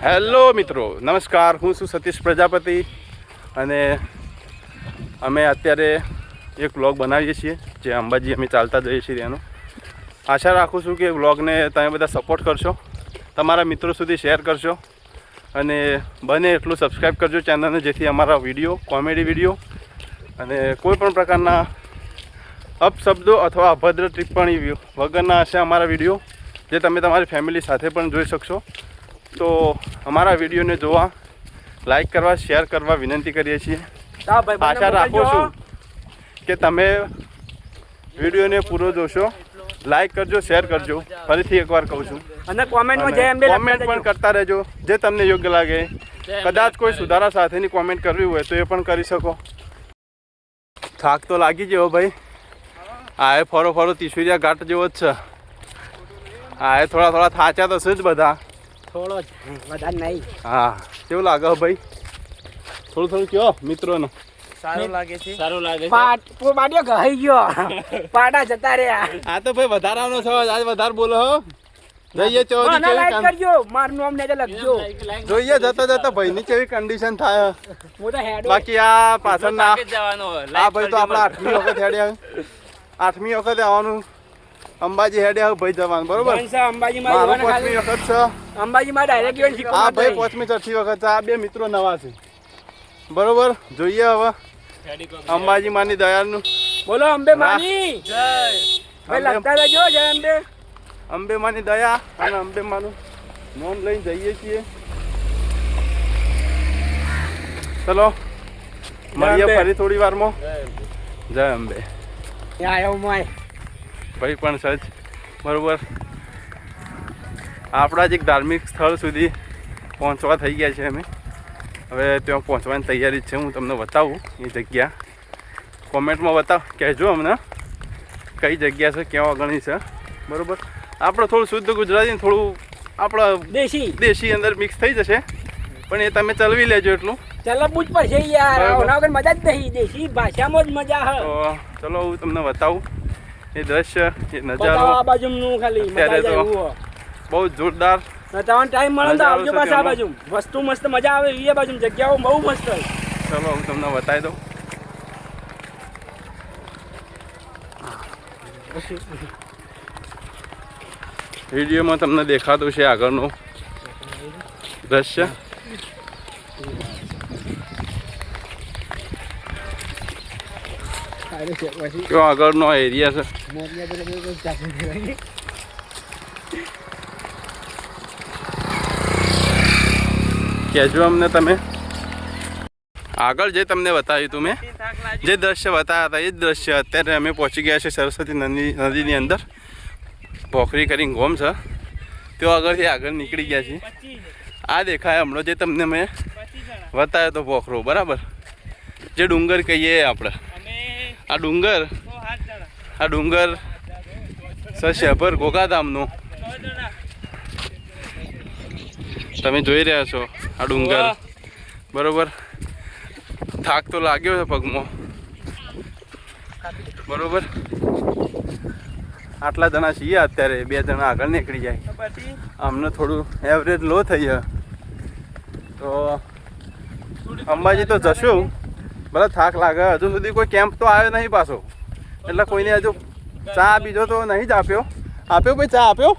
Hello મિત્રો, નમસ્કાર. હું છું સતીશ પ્રજાપતિ અને અમે અત્યારે એક વ્લોગ બનાવીએ છીએ જે અંબાજી અમે ચાલતા જઈએ છીએ તેનો. આશા રાખું છું કે વ્લોગને તમે બધા સપોર્ટ કરશો, તમારા મિત્રો સુધી શેર કરશો અને બને એટલું સબસ્ક્રાઈબ કરજો ચેનલને, જેથી અમારા વિડીયો, કોમેડી વિડીયો અને કોઈ પણ પ્રકારના અપશબ્દો અથવા અભદ્ર ટિપ્પણી વગરના હશે અમારા વિડીયો, જે તમે તમારી ફેમિલી સાથે પણ જોઈ શકશો. તો અમારા વિડીયોને જોવા, લાઈક કરવા, શેર કરવા વિનંતી કરીએ છીએ. આશા રાખું છું કે તમે વિડીયોને પૂરો જોશો, લાઈક કરજો, શેર કરજો. ફરીથી એકવાર કહું છું, અને કોમેન્ટમાં જય અંબે કોમેન્ટ પણ કરતા રહેજો જે તમને યોગ્ય લાગે. કદાચ કોઈ સુધારા સાથેની કોમેન્ટ કરવી હોય તો એ પણ કરી શકો. થાક તો લાગી ગયો ભાઈ. આ એ ફરો તીસુરિયા ઘાટ જેવો જ છે. આ એ થોડા થાચ્યા તો છે જ બધા, થોડો જ વધારે નહીં. હા, કેવું લાગે ભાઈ? થોડું કયો મિત્રોને. સારું લાગે છે. પાડ્યો ગઈ ગયો, પાડા જતા રહ્યા. આ તો ભાઈ વધારાનો છે, આજ વધારે બોલો હો. જોઈએ મને લાઈક કરજો, મારું નામ ને લખજો. જોઈએ જતા ભાઈની કેવી કન્ડિશન થાય. હું તો હેડો. બાકી આ પાછળના આ ભાઈ તો આપણા 8મી વખત હેડ્યા, 8મી વખત આવવાનું અંબાજી હેડ્યા ભાઈ જવાનું, બરોબર? અંબાજી મારો 5મી વખત છે. અંબાજી માં ડાયરેક્ટ આ ભાઈ 5મી 6મી વખત છે. આ બે મિત્રો નવા છે, બરોબર? જોઈએ હવે અંબાજી માની દયાનું. બોલો અંબે માની જય. ભાઈ લખતા રહેજો જય અંબે. અંબે માની દયા અને અંબે માનું નામ લઈને જઈએ છીએ. ચલો મળીએ ફરી થોડી વારમાં. જય અંબે. આવ્યો માય ભાઈ પણ સચ, બરોબર? આપણા જ એક ધાર્મિક સ્થળ સુધી પહોંચવા થઈ ગયા છે અમે. હવે ત્યાં પહોંચવાની તૈયારી છે. હું તમને બતાવું એ જગ્યા. કોમેન્ટમાં કહેજો અમને કઈ જગ્યા છે, કેવા ગણી છે, બરોબર? આપણે થોડું શુદ્ધ ગુજરાતી, થોડું આપણા દેશી અંદર મિક્સ થઈ જશે, પણ એ તમે ચલવી લેજો એટલું. ચલવવું જ પડશે યાર, વગર મજા જ નહીં. દેશી ભાષામાં જ મજા હે. તો ચલો હું તમને બતાવું એ દ્રશ્ય, એ નજારો. આ બાજુનું ખાલી મજા જાય બહુ જોરદાર. તમારો ટાઈમ મળે તો આવજો પાછા. આ બાજુ વસ્તુ મસ્ત મજા આવે એ બાજુ જગ્યાઓ બહુ મસ્ત હોય. ચલો હું તમને બતાવી દઉં. વિડીયોમાં તમને દેખાતું છે આગળનું દ્રશ્ય. કેવો આગળનો એરિયા છે. કહેજો અમને તમે. આગળ જે તમને બતાવ્યું હતું મેં, જે દ્રશ્ય બતાવ્યા હતા એ જ દ્રશ્ય અત્યારે અમે પહોંચી ગયા છે સરસ્વતી નદીની અંદર. પોખરી કરીને ગોમ છે, તેઓ આગળ નીકળી ગયા છીએ. આ દેખાય હમણાં જે તમને મેં બતાવ્યો તો પોખરો, બરાબર? જે ડુંગર કહીએ આપણે, આ ડુંગર શેભર ગોગાધામનો તમે જોઈ રહ્યા છો. આ ડુંગર, બરોબર? થાક તો લાગ્યો છે પગમાં, બરોબર? આટલા જણા છીએ અત્યારે, 2 જણા આગળ નીકળી જાય. અમને થોડું એવરેજ લો થઈ છે, તો અંબાજી તો જશું. ભલે થાક લાગે, હજુ સુધી કોઈ કેમ્પ તો આવ્યો નહીં પાછો, એટલે કોઈને હજુ ચા બીજો તો નહીં જ આપ્યો. ભાઈ ચા આપ્યો?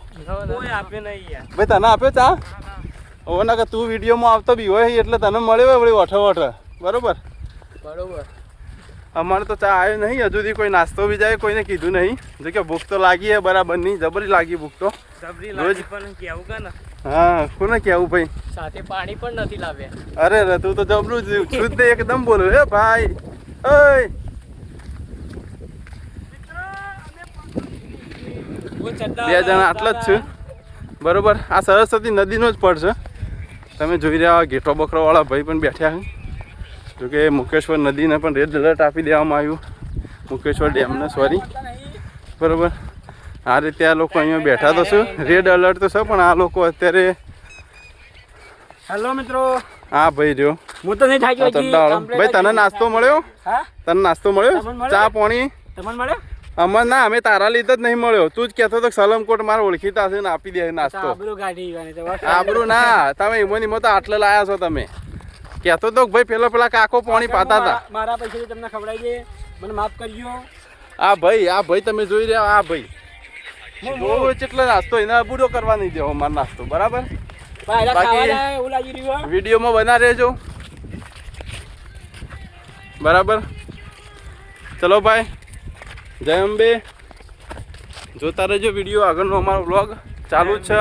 કોઈ આપે નહીં યાર. ભાઈ તને આપ્યો ચા? ઓ ના, કે તું વિડીયોમાં આવતો બી હોય એટલે તને મળ્યો હોય વઠે, બરોબર? અમારે તો ચા આવ્યો નહીં હજુ સુધી. કોઈ નાસ્તો બી જાય કોઈને કીધું નહીં. જો કે ભૂખ તો લાગી હે બરાબરની, જબરી લાગી ભૂખ તો. હા, કોને કહેવું ભાઈ? સાથે પાણી પણ નથી લાવ્યા. અરે તું તો જબરું શુદ્ધ એકદમ બોલો હે ભાઈ. ઓય 2 જણા આટલા જ છે, બરોબર? આ સરસ્વતી નદીનો જ પડ છે. તમે જોઈ રહ્યા ઘેટો બકરો વાળા ભાઈ પણ બેઠ્યા છે. જોકે મુકેશ્વર નદીને પણ રેડ એલર્ટ આપી દેવામાં આવ્યું, મુકેશ્વર ડેમને, સોરી, બરોબર? આ રીતે આ લોકો અહીંયા બેઠા તો છે. રેડ એલર્ટ તો છે, પણ આ લોકો અત્યારે. હેલો મિત્રો. હા ભાઈ રહ્યો. હું તો નહીં થાક્યો. ભાઈ તને નાસ્તો મળ્યો? તને નાસ્તો મળ્યો? ચા પાણી તમને મળ્યો? અમાર ના અમે તારા લીધે જ નહીં મળ્યો. તું જ કહેતો તો સલમકોટ મારે ઓળખીતા છે ને આપી દે નાસ્તો. આબરૂ કાઢી ગઈ તો બસ. આબરું ના, તમે ઈમો તો આટલે લાયા છો તમે. કહેતો તો કે ભાઈ પેલા કાકો પાણી પાતા હતા. મારા પૈસાથી તમને ખવડાવી દે, મને માફ કરજો. આ ભાઈ તમે જોઈ રહ્યા આ ભાઈ કેટલો નાસ્તો એને બુડો કરવા નહીં દેવો મારો નાસ્તો, બરાબર? ભાઈ બાકી ખાવા જાય એવું લાગી રહ્યું. વિડીયોમાં બના રહેજો, બરાબર? ચલો ભાઈ, જય અંબે. જોતા રહેજો વિડીયો, આગળનો અમારો વ્લોગ ચાલુ જ છે.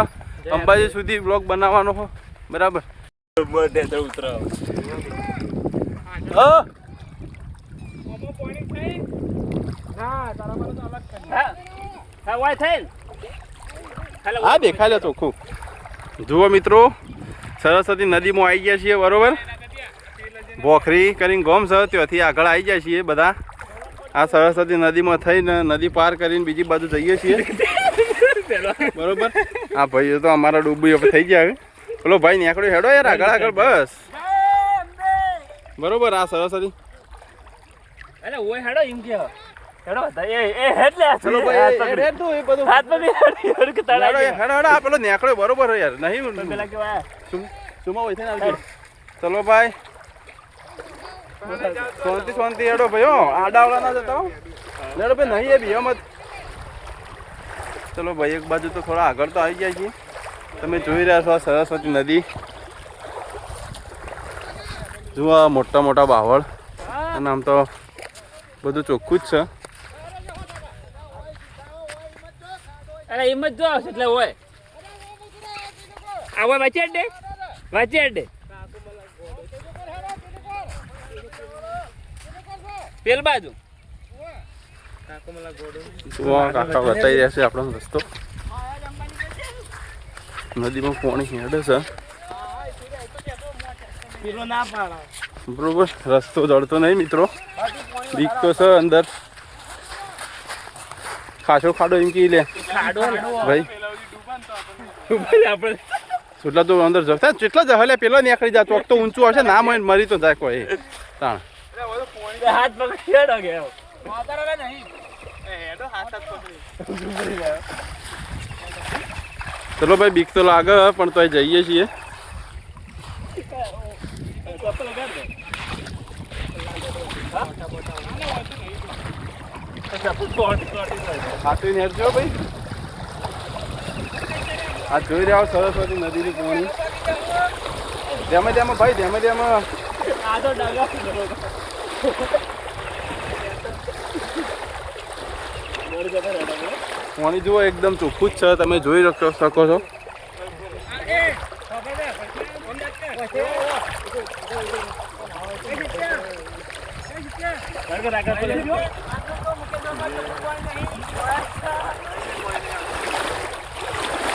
અંબાજી સુધી વ્લોગ બનાવવાનો હો, બરાબર? હા દેખાય લે ચોખ્ખું. જુઓ મિત્રો, સરસ્વતી નદીમાં આવી ગયા છીએ, બરોબર? ભોખરી કરીને ગોમ છે, ત્યાંથી આગળ આવી જાય છીએ બધા. આ સરસ્વતી નદીમાં થઈને નદી પાર કરીને બીજી બાજુ જઈએ છીએ, બરોબર? આ ભાઈઓ તો અમારા ડૂબી થઈ ગયા. પેલો ભાઈ નીકળ્યો હેડો યાર આગળ આગળ, બસ બરોબર. આ સરસ્વતી ચલો ભાઈ એ બધું હેડો. આ પેલો નીકળ્યો બરોબર યાર, નહીં સુમા હોય છે ને. ચલો ભાઈ, શાંતિ હેડો ભાઈ. આડાવડા ના જતા હેડો ભાઈ, નહીં એ બી મત. ચલો ભાઈ, એક બાજુ તો થોડા આગળ તો આવી ગયા છીએ. તમે જોઈ રહ્યા છો આ સરસ્વતી નદી. જુઓ મોટા મોટા બાવળ, અને આમ તો બધું ચોખ્ખું જ છે. અરે એમ જ જો એટલે હોય આવો વચ્ચે અડે પેલ બાજુ કાકા બતાવી રહ્યા છે આપણો રસ્તો. નદીમાં પાણી હેડે છે, બરોબર? રસ્તો જડતો નહીં મિત્રો, બીક તો છે અંદર. ખાસો ખાડો એમ કી લે ભાઈ, એટલા તો અંદર જતા કેટલા જહલે પેલો નીકળી જાય. ચોક તો ઊંચું હશે, ના હોય મરી તો જાય કોઈ તાણ. હાથ પકડી ગયા. ચલો ભાઈ, બીક તો લાગે પણ તો જઈએ છીએ. ખાતું નેરજો ભાઈ. આ જોઈ રહ્યા સરસ્વતી નદીની પાણી. ધ્યામાં ભાઈ, ધ્યામાં પાણી જુઓ એકદમ ચોખ્ખું જ છે, તમે જોઈ શકો છો.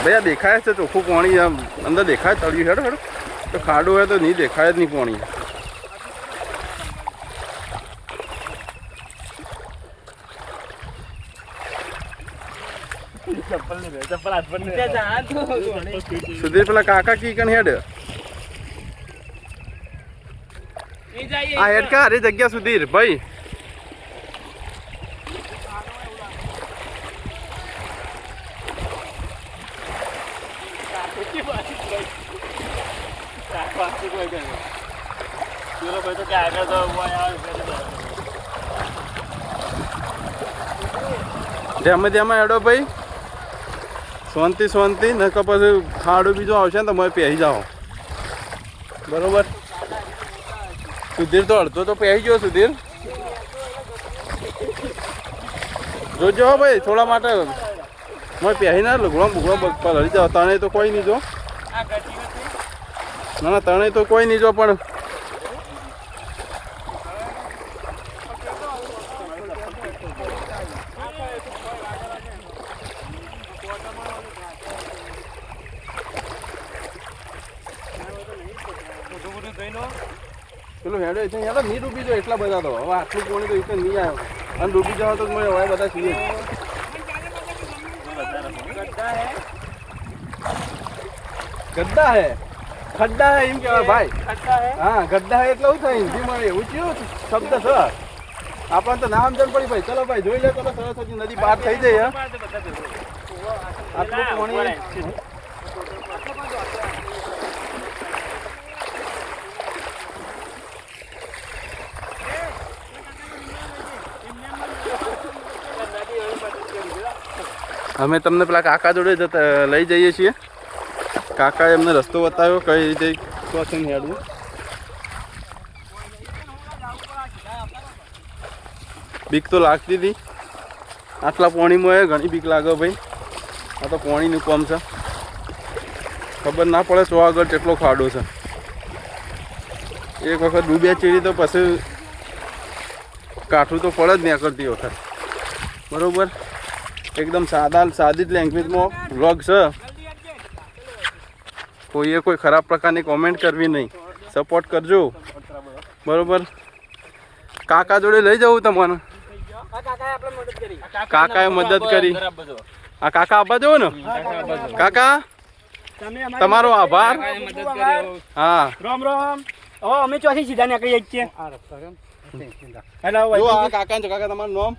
ભાઈ આ દેખાય છે ચોખ્ખું પાણી, આમ અંદર દેખાય તળિયું. હેડો હેડો, તો ખાડો હોય તો નહીં દેખાય જ નહીં પાણી. સુધીર પેલા કાકા કી કણ હેડ. આ હેડ કા અરે જગ્યા સુધીર ભાઈ. ધ્યામાં હેડો ભાઈ, શાંતિ ન કે પછી ખાડો બીજો આવશે ને તો મને પહેરી જાઓ, બરોબર? સુધીર તો અડધો તો પહેરી ગયો. સુધીર જોજો ભાઈ, થોડા માટે મને પહેરી ના લુગડો બુગડો પલળી જાઓ. તણે તો કોઈ નહીં જો, ના તણે તો કોઈ નહીં જો, પણ પેલું હેડો હેડો નહીં ડૂબી જાઓ એટલા બધા તો. હવે આટલું પાણી તો એટલે નહીં આવ્યો, અને ડૂબી જાવ તો મને હવે બધા છીએ. ગड्ढा है, खड्डा है એમ કહેવાય ભાઈ. હા ગड्ढा है એટલે એવું થાય હિન્દીમાં, એવું કયું શબ્દ છે? આપણને તો નામ જણ પડી ભાઈ. ચલો ભાઈ જોઈ લે, ચલો સરસ્વતી નદી પાર થઈ જાય. આટલું પાણી અમે તમને પેલા કાકા જોડે લઈ જઈએ છીએ. કાકાએ એમને રસ્તો બતાવ્યો કઈ રીતે ક્રોસિંગ હેડવું. બીક તો લાગતી હતી આટલા પાણીમાં, ઘણી બીક લાગે ભાઈ. આ તો પાણીનું કામ છે, ખબર ના પડે તો આગળ કેટલો ખાડો છે. એક વખત ડૂબ્યા ચીડી તો પછી કાઠું તો પડે જ નહીં કરતી વખત. બરાબર, એકદમ સાદી લેંગ્વેજમાં વ્લોગ છે. કોઈએ કોઈ ખરાબ પ્રકારની કોમેન્ટ કરવી નહીં, સપોર્ટ કરજો. બરાબર, કાકા જોડે લઈ જવું તમને. કાકાએ મદદ કરી. આ કાકા આપવા જવો ને. કાકા તમારો આભાર. હા રામ રામ. હવે અમે ચોથી સીધા નીકળી જઈએ છીએ. હેલો જો આ કાકા છે. કાકા તમારું નામ?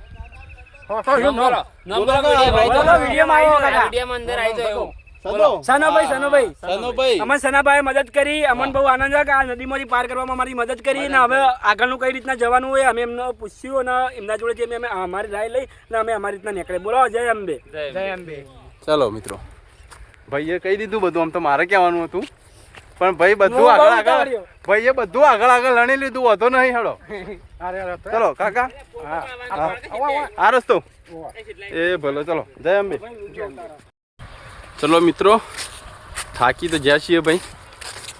સનોભાઈ અમે સનાભાઈ મદદ કરી. અમન બહુ આનંદ છે કે આ નદીમાંથી પાર કરવામાં અમારી મદદ કરી ને હવે આગળનું કઈ રીતના જવાનું હોય અમે એમને પૂછ્યું અને એમના જોડે અમે અમારી રાય લઈ ને અમે અમારી રીતના નીકળે. બોલો જય અંબે. જય અંબે. ચલો મિત્રો, ભાઈએ કહી દીધું બધું. આમ તો મારે કહેવાનું હતું પણ ભાઈ બધું આગળ ભાઈએ બધું આગળ લણી લીધું. હતો નહીં. હેડો ચલો કાકા. આ રસ્તો એ ભલો. ચલો જય અંબે. ચલો મિત્રો, થાકી તો જ્યાં છીએ ભાઈ.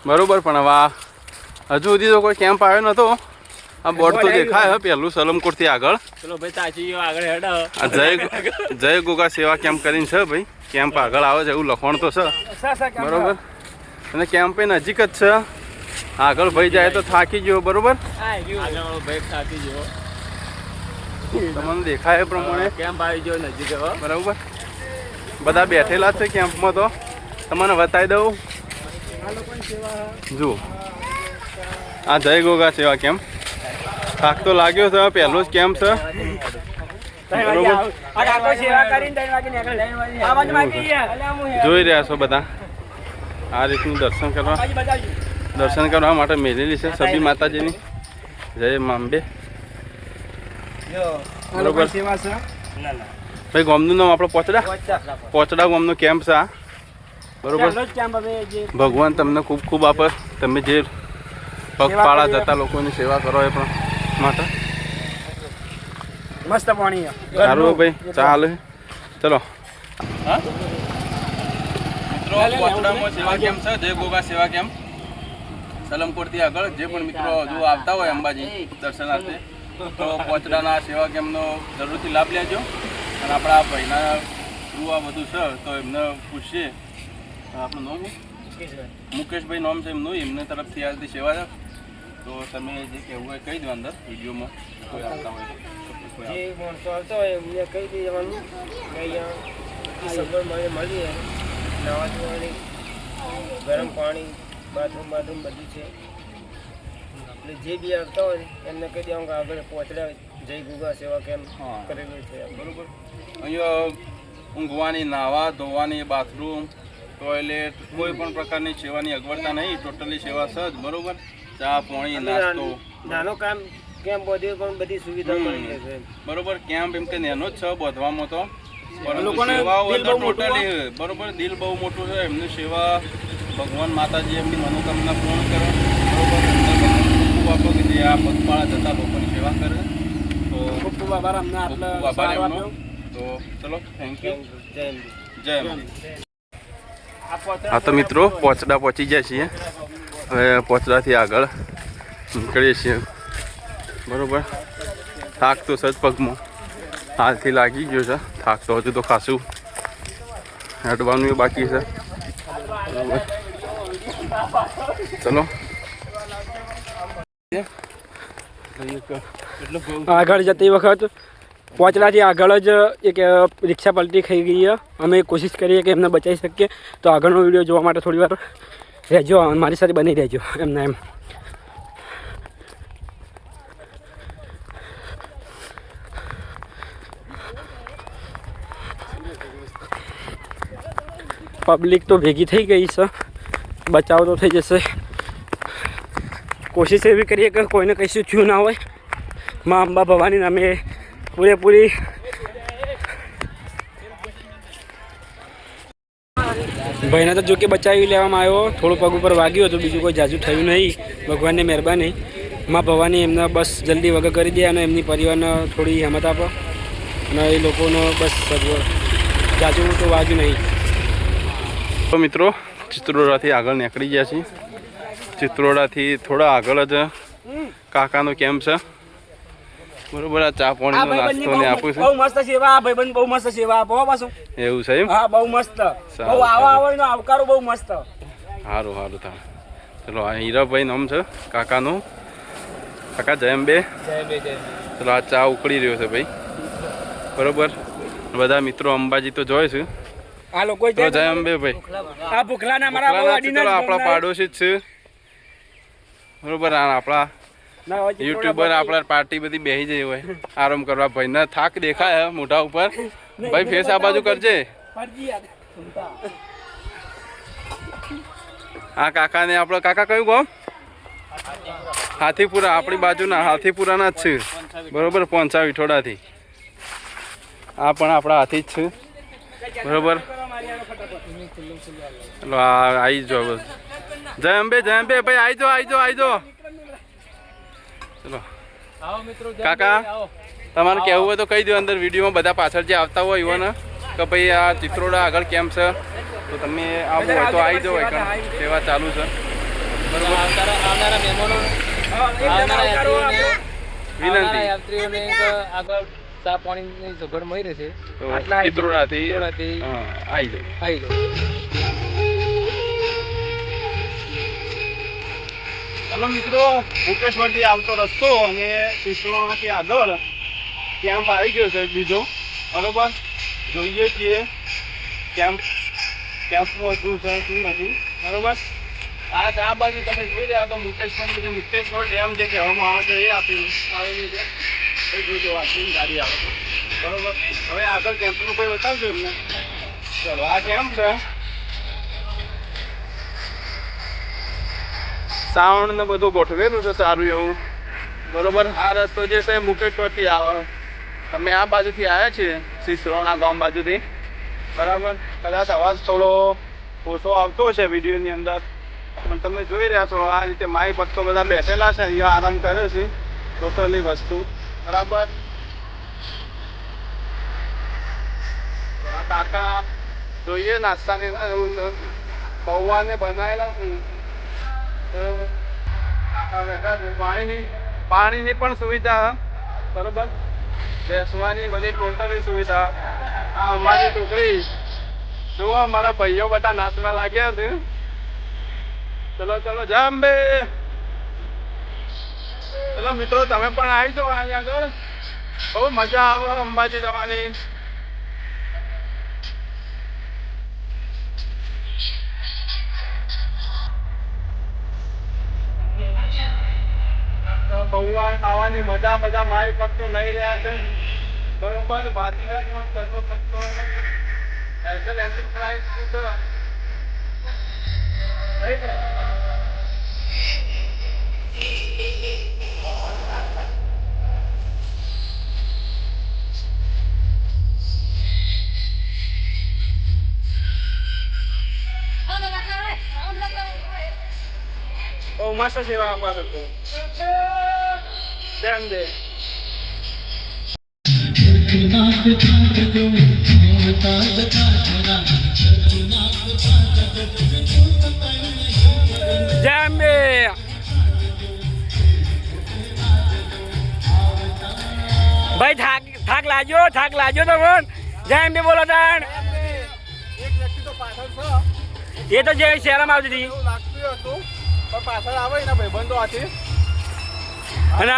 બરોબર, પણ હવે હજુ સુધી તો કોઈ કેમ્પ આવ્યો નતો. આ બોર્ડ તો દેખાય પેલું સલમકોટથી આગળ. ચલો ભાઈ તાચી આગળ હેડ. જય ગોગા સેવા કેમ્પ કરીને છે ભાઈ. કેમ્પ આગળ આવે છે એવું લખણ તો છે. બરોબર, અને કેમ્પ નજીક જ છે. આગળ ભાઈ જાય તો થાકી ગયો. બરોબર, તમને દેખાય એ પ્રમાણે કેમ્પ આવી ગયો નજીક. બરાબર, બધા બેઠેલા છે કેમ્પમાં. તો તમને બતાવી દઉં. જુઓ, આ જય ગોગા સેવા કેમ્પ. થાક તો લાગ્યો છે, પહેલો જ કેમ્પ છે. જોઈ રહ્યા છો બધા આ રીતનું દર્શન કરવા માટે મેલેલી છે સભી માતાજીની. જય અંબે. બરોબર ભાઈ, ગામનું નામ આપણો પોચડા ગામનો કેમ્પ છે આ. બરોબર, ભગવાન તમને ખૂબ ખૂબ આપે. તમે જે પગપાળા જતા લોકોની સેવા કરો એ પણ માટે. મસ્ત પાણી સારું ભાઈ, ચાલે. ચલો મિત્રો, પોચડામાં સેવા કેમ્પ છે. જય ગોગા સેવા કેમ્પ સલમકોટથી આગળ. જે પણ મિત્રો હજુ આવતા હોય અંબાજી દર્શનાર્થે તો પોચડાના સેવા કેમ્પનો જરૂરથી લાભ લેજો. અને આપણા ભાઈના થ્રુ આ બધું છે તો એમને પૂછીએ. આપણું નામ મુકેશભાઈ નામ છે એમનું. એમને તરફથી આ બધી સેવા છે. તો તમે જે કહેવું હોય કહી દો અંદર વિડીયોમાં. કોઈ આવતા હોય જે માણસો આવતા હોય એમને કહી દેવાનું કે અહીંયા સગવડ મળીએ. નાવા ધોવાની, ગરમ પાણી, બાથરૂમ બધું છે. એટલે જે બી આવતા હોય એમને કહી દેવાનું કે આગળ પહોંચડા જય ગોગા સેવા કેમ્પ કરેલું છે. બરાબર, અહીંયા ઊંઘવાની, નાવા ધોવાની, બાથરૂમ, ટોયલેટ, કોઈ પણ પ્રકારની સેવાની અગવડતા નહીં. ટોટલી સેવા છે જ. બરોબર, ચા પાણી નાસ્તો, નાનો કામ કેમ્પ બધું પણ બધી સુવિધા મળી રહે છે. બરોબર, કેમ્પ એમ કે નાનો જ છે બોધવામાં તો, પરંતુ સેવાઓ ટોટલી બરોબર. દિલ બહુ મોટું છે એમની સેવા. ભગવાન માતાજી એમની મનોકામના પૂર્ણ કરે. બરોબર, ખૂબ આપો કે જે આ પગપાળા જતા લોકોની સેવા કરે. તો ખૂબ ખૂબ આભાર અમને આભાર એમનો. તો ચલો, થેન્ક યુ. જય અંબે. હા તો મિત્રો, પોચડા પહોંચી ગયા છીએ. હવે પોચડાથી આગળ નીકળીએ છીએ. બરાબર, થાક તો સજ પગમાં હાલથી લાગી ગયો છે. થાક તો હજુ તો ખાસું હેડવાનું એ બાકી છે. બરાબર, ચલો આગળ જતી વખત પોચડાથી આગળ જ એક રિક્ષા પલટી ખાઈ ગઈ. અમે કોશિશ કરીએ કે એમને બચાવી શકીએ. તો આગળનો વિડીયો જોવા માટે થોડી વાર રહેજો, મારી સાથે બની રહેજો. એમને એમ પબ્લિક તો ભેગી થઈ ગઈ છે, બચાવ તો થઈ જશે. કોશિશ એવી કરીએ કે કોઈને કશું થયું ના હોય. માં અંબા ભવાનીને અમે પૂરેપૂરી ભાઈને તો જો કે બચાવી લેવામાં આવ્યો. થોડું પગ ઉપર વાગ્યું હતું, બીજું કોઈ જાજુ થયું નહીં. ભગવાનની મહેરબાની. માં ભવાની એમને બસ જલ્દી વગર કરી દે અને એમની પરિવારને થોડી હિંમત આપો અને એ લોકોનો બસ જાજુ તો વાગ્યું નહીં. તો મિત્રો ચિત્રોડાથી આગળ નીકળી ગયા છીએ. ચિત્રોડાથી થોડા આગળ જ કાકાનો કેમ્પ છે. બરોબર. આ ચા પાણીનો નાસ્તો ને આપું છું. બહુ મસ્ત સેવા આ ભાઈબંધ, બહુ મસ્ત સેવા આપો પાછું. એવું છે એમ? હા, બહુ મસ્ત. બહુ આવાનો આવકારો બહુ મસ્ત. સારું સારું થાય. ચલો આ હીરાભાઈ નામ છે કાકાનું. કાકા જય અંબે. ચલો આ ચા ઉકળી રહ્યો છે ભાઈ. બરોબર. બધા મિત્રો અંબાજી તો જોઈ છે. આ લોકો તો જય અંબે ભાઈ. આ ભૂખલાના મારા બહુ અડીને આપણા પાડોશી જ છે. બરોબર. આપણા યુટ્યુબર આપણા પાર્ટી બધી બેસી જઈ હોય આરામ કરવા. ભાઈના થાક દેખાય મોઢા ઉપર. ભાઈ ફેસ આ બાજુ કરજે. આ કાકાને આપણો કાકા કયું ગામ? હાથીપુરા. આપણી બાજુના હાથીપુરાના જ છે. બરોબર. પોંચા વિઠોડાથી. આ પણ આપણા હાથી જ છે. બરોબર. ચલો આ આવી જાઓ. જય અંબે જય અંબે ભાઈ. આવી જાઓ આવી જાઓ આવી જાઓ. ચલો કાકા તમારે કહેવું હોય તો કહી દો અંદર વિડીયોમાં. બધા પાછળ જે આવતા હોય એવાને કે ભાઈ આ ચિત્રોડા આગળ કેમ છે તો તમે આવું હોય તો આવી જાઓ. સેવા ચાલુ છે. વિનંતી આગળ ચા પાણીની સગવડ મળી રહેશે. ચિત્રોડાથી આવી જાઓ. હલો મિત્રો, મુકેશવરથી આવતો રસ્તો અને ચિત્રોડાથી આગળ કેમ્પ આવી ગયો છે બીજો. બરોબર. જોઈએ છીએ કેમ્પમાં શું છે શું નથી. બરોબર. આ બાજુ તમે જોઈ રહ્યા તો મુકેશ્વર ડેમ જે કહેવામાં આવે છે એ આવેલી છે. જોજો વાંચીને ગાડી આવે. બરોબર. હવે આગળ કેમ્પનું કોઈ બતાવજો એમને. ચલો આ કેમ્પ છે. સાઉન્ડ ને બધું ગોઠવેલું છે સારું એવું. બરોબર. આ રસ્તો જે છે મુકેશ્વરથી આવે. તમે આ બાજુથી આવ્યા છીએ સિસરોના ગામ બાજુથી. બરાબર. કદાચ અવાજ થોડો ઓછો આવતો છે વિડીયોની અંદર પણ તમે જોઈ રહ્યા છો આ રીતે માઈ ભક્તો બધા બેઠેલા છે. અહીંયા આરામ કરે છે ટોટલી વસ્તુ. બરાબર. કાકા જોઈએ નાસ્તાની પૌવાને બનાવેલા પાણીની પણ સુવિધા. બરોબર. બેસવાની બધી ટોટલી સુવિધા. આ અમારી ટોકરી જુઓ. અમારા ભાઈઓ બધા નાચવા લાગ્યા છે. ચલો ચલો જય અંબે. ચલો મિત્રો તમે પણ આવી જાઓ અહીં આગળ. બહુ મજા આવે અંબાજી જવાની. પૌવા ખાવાની મજા બધા મારી ભક્તો લઈ રહ્યા છે. બરોબર. ભાતીગળ સર્વ ભક્તો બહુ મસ્ત સેવા આપવા શકો. ધ્યાન દે. જય અંબે. ભાઈ થાક લાગ્યો તો પણ જય અંબે બોલો તાણ. એ તો જે શહેરમાં આવતી હતી પાછળ આવે ને ભાઈ બંધો આથી. અને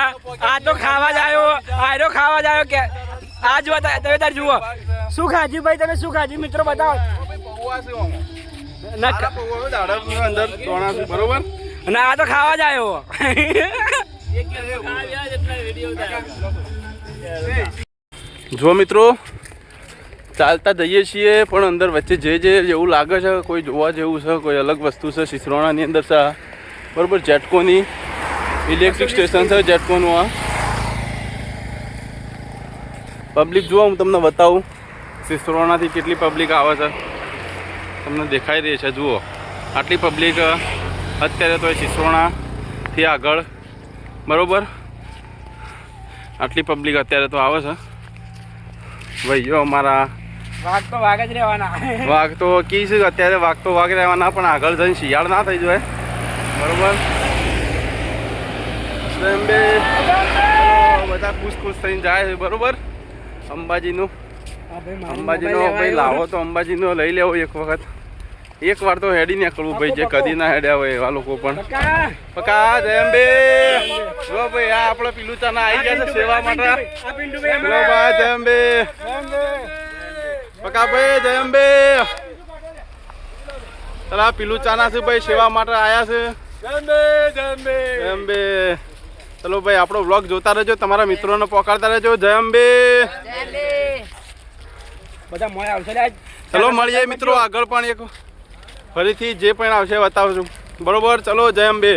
આ તો ખાવા જ આવ્યો. આયરો ખાવા જ આવ્યો કે આ જુઓ તમે તાર જુઓ શું ખાધું ભાઈ. તમે શું ખાધું મિત્રો બતાવો. બરોબર. અને આ તો ખાવા જ આવ્યો. જો મિત્રો ચાલતા જઈએ છીએ પણ અંદર વચ્ચે જે એવું લાગે છે કોઈ જોવા જેવું છે, કોઈ અલગ વસ્તુ છે સિસરોણાની અંદર છે બરાબર. જેટકોની ઇલેક્ટ્રિક સ્ટેશન છે જેટકોનું. આ પબ્લિક જુઓ, હું તમને બતાવું સિસરોણાથી કેટલી પબ્લિક આવે છે, તમને દેખાઈ રહી છે. જુઓ આટલી પબ્લિક અત્યારે તો સિસરોણાથી આગળ બરાબર, આટલી પબ્લિક અત્યારે તો આવે છે. ભાઈઓ અમારા વાઘ તો વાઘ જ રહેવાના. વાઘ તો કી છે અત્યારે, વાઘ તો વાઘ રહેવાના, પણ આગળ જઈને શિયાળ ના થઈ જાય બરોબર. બધા ખુશ થઈને જાય છે બરોબર. અંબાજીનું ભાઈ લાવો તો અંબાજીનો લઈ લેવો એક વખત. એક વાર તો હેડી નીકળવું ભાઈ, જે કદી ના હેડ્યા હોય એવા લોકો પણ. પકા જય અંબે. જો ભાઈ આ આપણે પીલું ચાના આવી ગયા છે સેવા માટે. બોલો ભાઈ જય અંબે. પકા ભાઈ જય અંબે. ચલા પીલું ચાના છે ભાઈ, સેવા માટે આયા છે. જય અંબે. ચલો ભાઈ આપણો વ્લોગ જોતા રહેજો, તમારા મિત્રોને પોકારતા રહેજો. જય અંબે. બધા મોય આવશે. ચલો મળીએ મિત્રો આગળ પણ એક ફરીથી જે પણ આવશે બતાવશું બરોબર. ચલો જય અંબે.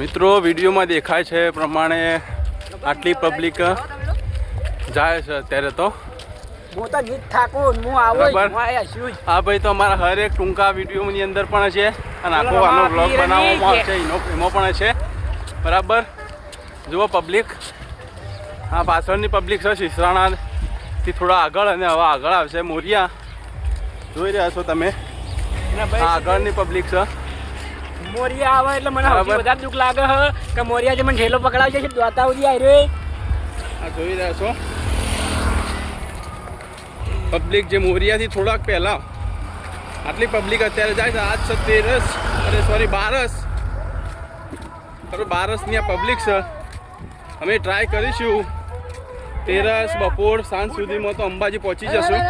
મિત્રો વિડીયોમાં દેખાય છે પ્રમાણે આટલી પબ્લિક જાય છે અત્યારે તો. હા ભાઈ તો અમારા હરેક ટૂંકા વિડીયોની અંદર પણ છે અને આખો આનો બ્લોગ બનાવવામાં આવશે એમાં પણ છે બરાબર. જુઓ પબ્લિક, હા પાછળની પબ્લિક છે સિસરાણાથી થોડા આગળ, અને હવે આગળ આવશે મોરિયા. જોઈ રહ્યા છો તમે, આ આગળની પબ્લિક છે. મોરિયા આવે એટલે મને સૌથી વધારે દુઃખ લાગે છે કે મોરિયા જે મને ઠેલો પકડાવી છે દ્વાતા સુધી આવી રહ્યો. આ જોઈ રહ્યા છો પબ્લિક જે મોરિયાથી થોડાક પહેલા આટલી પબ્લિક અત્યારે જાય છે. આજ છે 12ની આ પબ્લિક છે. અમે ટ્રાય કરીશું 13 બપોર સાંજ સુધીમાં તો અંબાજી પહોંચી જશું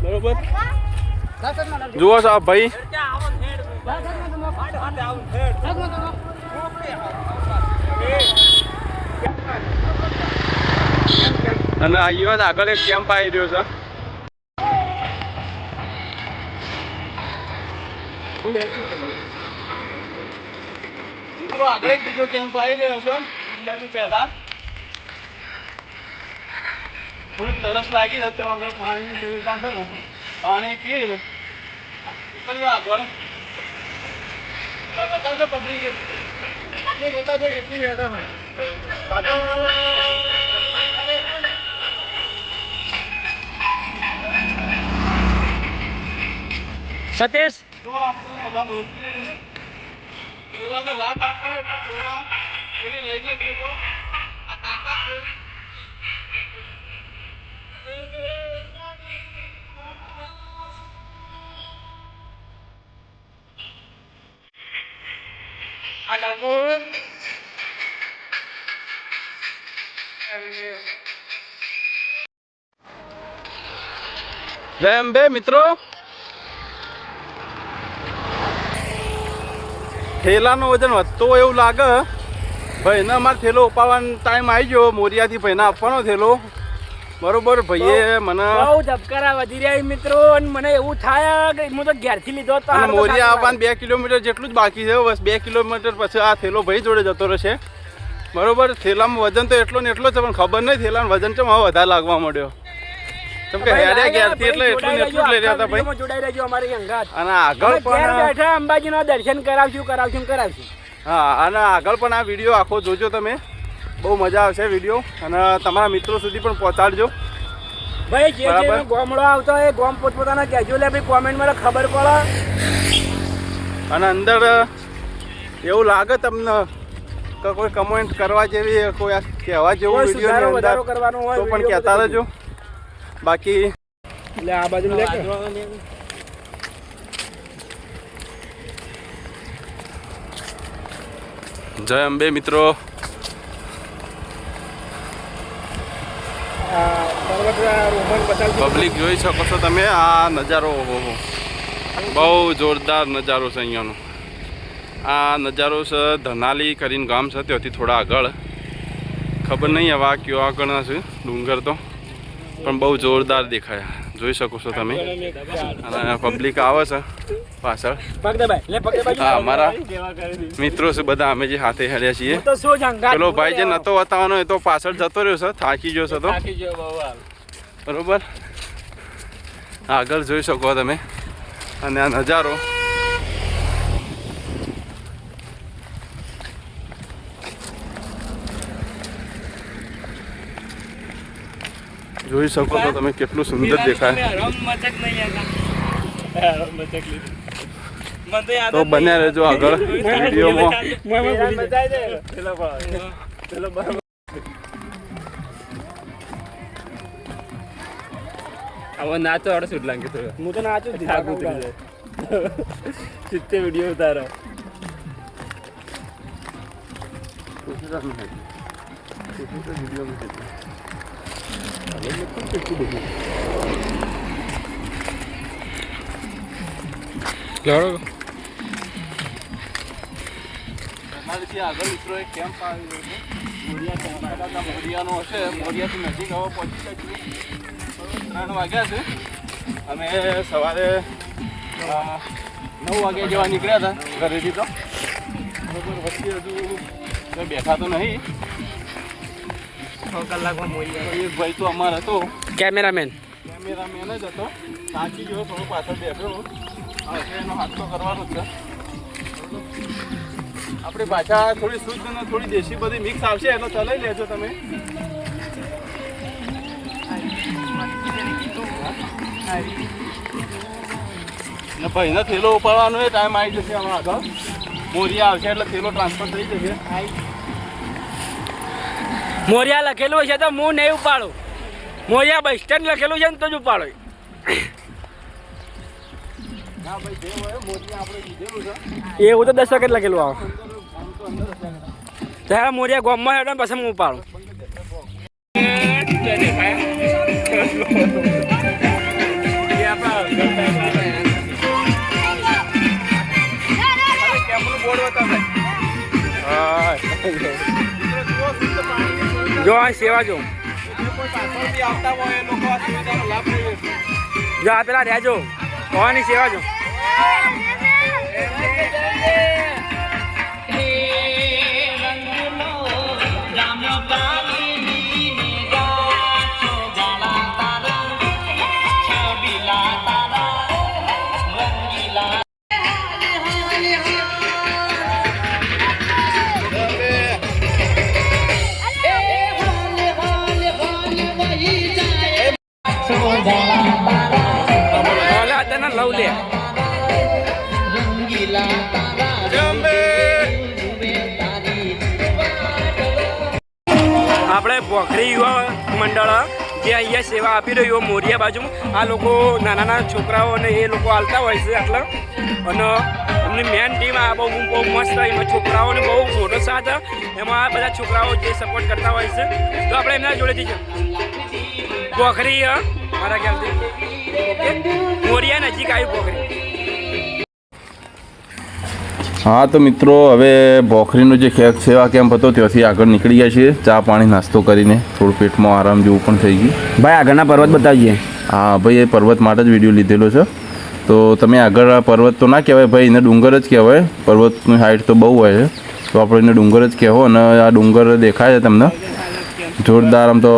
બરોબર. જુઓ છો ભાઈ, અને અહીંયા આગળ એક કેમ્પ આવી રહ્યો છે. આગળ એક બીજો કેમ્પ આવી રહ્યો છે. પહેલા થોડી તરસ લાગી જતો આગળ પાણીની સુવિધા છે ને, પાણી પીએ આગળ પબ્લિક કેટલી બેઠા સતીશ જય અંબે મિત્રો. ઠેલાનું વજન વધતો એવું લાગે ભાઈને અમારે થેલો ઉપાડવાનો ટાઈમ આવી ગયો, મોરિયાથી ભાઈને આપવાનો થેલો. બરોબર, ભાઈએ મને બહુ ધબકારા વધી રહ્યા છે મિત્રો, અને મને એવું થાય કે હું તો ઘેરથી લીધો તો અને મોરિયા આવવાનું 2 કિલોમીટર જેટલું જ બાકી છે. બસ 2 કિલોમીટર પછી આ થેલો ભાઈ જોડે જતો રહેશે. બરોબર, થેલામાં વજન તો એટલો ને એટલો છે, પણ ખબર નહીં થેલાનું વજન ચમ હવે વધારે લાગવા માંડ્યો. કેમ કે હેડ્યા ઘેરથી એટલે એટલું ને એટલું જ લઈ રહ્યા હતા ભાઈ. જોડાઈ રહેજો અમારી અંગાત. અને આગળ ઘેર પણ બેઠા અંબાજીના દર્શન કરાવશું. હા, અને આગળ પણ આ વિડીયો આખો જોજો તમે, બહુ મજા આવશે વિડીયો, અને તમારા મિત્રો સુધી પણ પહોંચાડજો. ભાઈ જે ગોમડો આવતો હોય ગોમ પોતપોતાના કહેજો લે ભાઈ, કોમેન્ટમાં ખબર પડે. અને અંદર એવું લાગે તમને કે કોઈ કમેન્ટ કરવા જેવી, કોઈ કહેવા જેવું વિડીયો વધારો કરવાનો હોય તો પણ કહેતા રહેજો. બાકી એટલે આ બાજુ લે કે જય અંબે મિત્રો. પબ્લિક જોઈ શકો છો તમે, આ નજારો બહુ જોરદાર નજારો છે અહીંયાનો. આ નજારો છે ધનાલી કરીને ગામ છે, ત્યાંથી થોડા આગળ. ખબર નહીં હવે આ કયો આગળના છે ડુંગર તો, પણ બહુ જોરદાર દેખાય, જોઈ શકો છો તમે. અને પબ્લિક આવે છે પાછળ. હા, અમારા મિત્રો છે બધા, અમે જે હાથે હેડ્યા છીએ. પેલો ભાઈ જે નતો બતાવવાનો એ તો પાછળ જતો રહ્યો છે, થાકી ગયો છે તો. બરોબર, આગળ જોઈ શકો તમે. અને આ નજારો જોઈ શકો છો તમે, કેટલું સુંદર દેખાય. તો બન્યા રહેજો આગળ વિડીયોમાં. હવે નાચો અડે સુટ લાગે તો હું તો નાચું જ ચિત્તે વિડીયો ઉતારો. આગળ મિત્રો એક કેમ્પ આવી રહ્યો છે, મોરિયાનો હશે. મોરિયાથી નજીક હવે પહોંચી જઈશું. 3 વાગ્યા છે. અમે સવારે 9 વાગ્યા જેવા નીકળ્યા હતા ઘરેથી તો. બરોબર, વચ્ચે હજુ કોઈ બેઠા તો નહીં. 6 કલાકમાં મોરિયા. એક ભાઈ તો અમારે હતો, કેમેરામેન જ હતો. થાકી ગયો, થોડો પાછળ બેઠો. એનો હાથ તો કરવાનો જ છે. આપણી ભાષા થોડી શુદ્ધ અને થોડી દેશી બધી મિક્સ આવશે, એટલે ચલાવી લેજો તમે. ને ભાઈને થેલો ઉપાડવાનો એ ટાઈમ આવી જશે. આમાં આગળ મોરિયા આવશે એટલે થેલો ટ્રાન્સફર થઈ જશે. મોરિયા લખેલું છે તો હું નહીં ઉપાડું. મોરિયા બસ સ્ટેન્ડ લખેલું છે ને તો જ ઉપાડો. ના ભાઈ, જે હોય મોરિયા આપણે લીધેલું છે એવું તો 10 વખત લખેલું આવે. ત્યારે મોરિયા ગામમાં હેડો પછી હું ઉપાડું. જો આ સેવા જો જો આ પેલા રહ્યા જો ભવાની સેવા જો. લવ લે આપણે ભોખરી યુવા મંડળ જે અહીંયા સેવા આપી રહ્યું મોરિયા બાજુમાં. આ લોકો નાના છોકરાઓ અને એ લોકો આવતા હોય છે આટલા. અને એમની મેન ટીમ આ બહુ મસ્ત. એમાં છોકરાઓને બહુ મોટો સાથ, એમાં બધા છોકરાઓ જે સપોર્ટ કરતા હોય છે. તો આપણે એમના જોડેથી છે ભોખરી મારા ખ્યાલથી. ઓકે, મોરિયા નજીક આવ્યું ભોખરી. હા તો મિત્રો હવે ભોખરીનો જે સેવા કેમ્પ હતો ત્યાંથી આગળ નીકળી ગયા છીએ ચા પાણી નાસ્તો કરીને થોડું પેટમાં આરામ જેવું પણ થઈ ગયું. ભાઈ આગળના પર્વત બતાવીએ. હા ભાઈ એ પર્વત માટે જ વિડીયો લીધેલો છે. તો તમે આગળ પર્વત તો ના કહેવાય ભાઈ, એને ડુંગર જ કહેવાય. પર્વતની હાઇટ તો બહુ હોય છે તો આપણે એને ડુંગર જ કહેવો. અને આ ડુંગર દેખાય છે તમને જોરદાર. આમ તો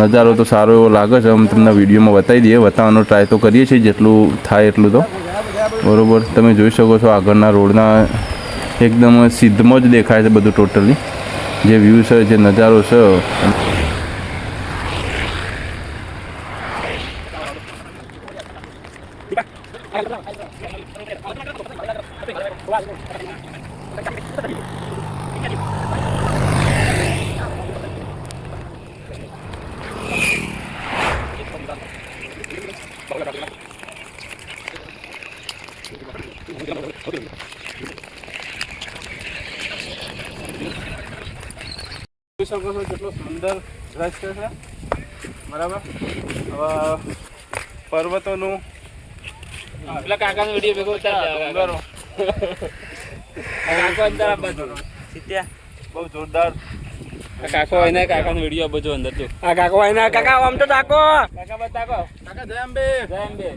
નજારો તો સારો એવો લાગે છે. આમ તમને વિડીયોમાં બતાવી દઈએ, બતાવવાનો ટ્રાય તો કરીએ છીએ જેટલું થાય એટલું તો. બરાબર, તમે જોઈ શકો છો આગળના રોડના એકદમ સીધમાં જ દેખાય છે બધું ટોટલી જે વ્યૂ છે, જે નજારો છે. જોઈ શકો છો કેટલો સુંદર દ્રશ્ય છે. બરાબર, હવે પર્વતોનું પેલા કાકાનો વિડીયો ભેગો ડુંગરો કાકો અંદર આ બાજુ સીત્યા બહુ જોરદાર. કાકો હોય ને કાકાનો વિડીયો બધો અંદર જો. આ કાકો હોય ને કાકા આમ તો તાકો કાકા બતાકો કાકા જય અંબે. જય અંબે.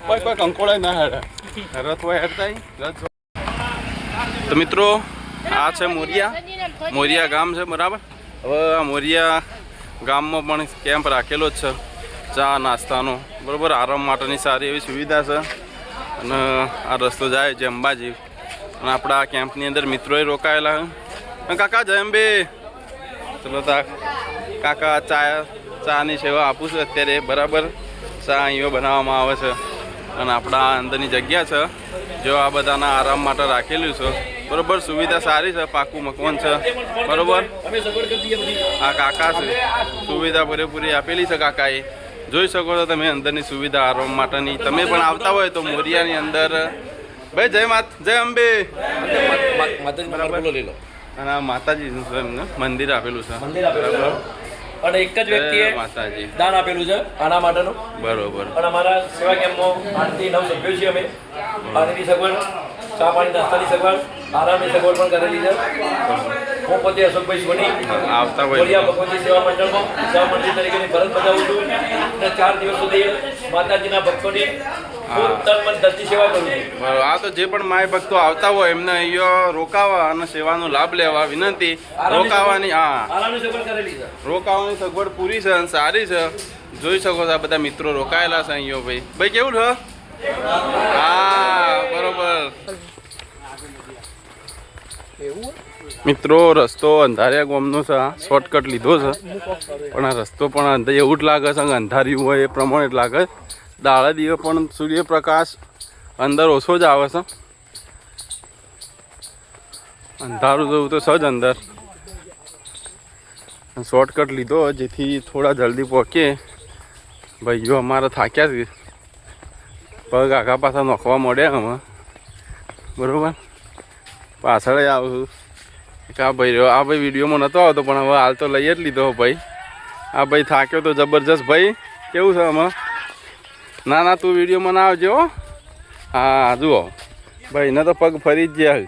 કોઈ કંકોળાય ના હેડે, રથ હોય હેડતા રથ. તો મિત્રો આ છે મોરિયા ગામ છે. બરાબર, હવે આ મોરિયા ગામમાં પણ કેમ્પ રાખેલો જ છે ચા નાસ્તાનો. બરાબર, આરામ માટેની સારી એવી સુવિધા છે. અને આ રસ્તો જાય છે અંબાજી. અને આપણા આ કેમ્પની અંદર મિત્રોએ રોકાયેલા છે. કાકા જય અંબે. ચલો તા કાકા ચાની સેવા આપું છું અત્યારે. બરાબર, ચા અહીંયા બનાવવામાં આવે છે. અને આપણા અંદરની જગ્યા છે જો આ બધાના આરામ માટે રાખેલું છે. બરાબર, સુવિધા સારી છે, પાકું મકવાન છે. બરાબર, આ કાકા છે, સુવિધા પૂરેપૂરી આપેલી છે કાકાએ. જોઈ શકો છો તમે અંદરની સુવિધા આરામ માટેની. તમે પણ આવતા હોય તો મોરિયાની અંદર ભાઈ જય અંબે. બરાબર, અને આ માતાજીનું છે એમને મંદિર આપેલું છે. બરાબર, અને એક જ વ્યક્તિએ માતાજી દાન આપેલું છે આના માટેનું. બરોબર, અને અમારા સેવા કેમ્પમાં 8 થી 9 સભ્યો છીએ અમે. પાણીની સગવડ, ચા પાણી નાસ્તાની સગવડ, આરામની સગવડ પણ કરેલી છે. હું પોતે અશોકભાઈ સોની આવતા હોય મોરિયા ભગવતી સેવા મંડળમાં સેવા મંડળી તરીકેની ફરજ બજાવું છું. અને 4 દિવસ સુધી માતાજીના ભક્તોની તન મન ધનથી સેવા કરું છું. બરાબર, આ તો જે પણ માય ભક્તો આવતા હોય એમને અહીંયા રોકાવા અને સેવાનો લાભ લેવા વિનંતી. રોકાવાની આરામની સગવડ કરેલી છે. રોકાવાની સગવડ પૂરી છે અને સારી છે. જોઈ શકો છો આ બધા મિત્રો રોકાયેલા છે અહીંયા. ભાઈ કેવું છે? હા બરોબર. મિત્રો રસ્તો અંધારિયા ગામનો છે. આ શોર્ટકટ લીધો છે પણ આ રસ્તો પણ એવું જ લાગે છે અંધાર્યું હોય એ પ્રમાણે જ લાગે. દાડા દિવસ પણ સૂર્યપ્રકાશ અંદર ઓછો જ આવે છે. અંધારું જેવું તો સજ અંદર. શોર્ટકટ લીધો જેથી થોડા જલ્દી પહોંચીએ. ભાઈઓ અમારા થાક્યા છે, પગ આગા પાછા નોખવા મળ્યા અમે. બરાબર, પાછળ આવું આ ભાઈ વિડીયોમાં નહોતો આવતો પણ હવે હાલ તો લઈ જ લીધો ભાઈ. આ ભાઈ થાક્યો તો જબરજસ્ત. ભાઈ કેવું છે આમાં? ના તું વિડીયોમાં ના આવજો. હા જુઓ ભાઈ એને તો પગ ફરી જ ગયા.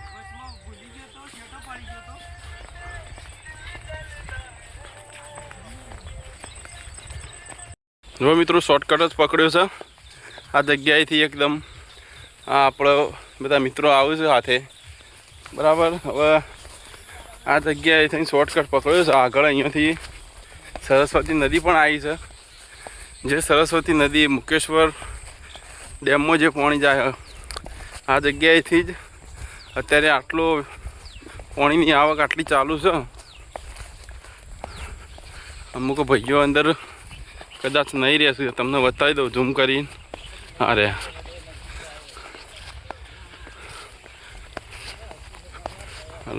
જો મિત્રો શોર્ટકટ જ પકડ્યો છે આ જગ્યાએથી એકદમ. આ આપણો બધા મિત્રો આવે છે સાથે. બરાબર, હવે આ જગ્યાએથી શોર્ટકટ પકડ્યો છે. આગળ અહીંયાથી સરસ્વતી નદી પણ આવી છે. જે સરસ્વતી નદી મુકેશ્વર ડેમમાં જે પાણી જાય આ જગ્યાએથી જ અત્યારે આટલો પાણીની આવક આટલી ચાલુ છે. અમુક ભાઈઓ અંદર કદાચ નહીં રહેશે, તમને બતાવી દઉં ઝૂમ કરીને. અરે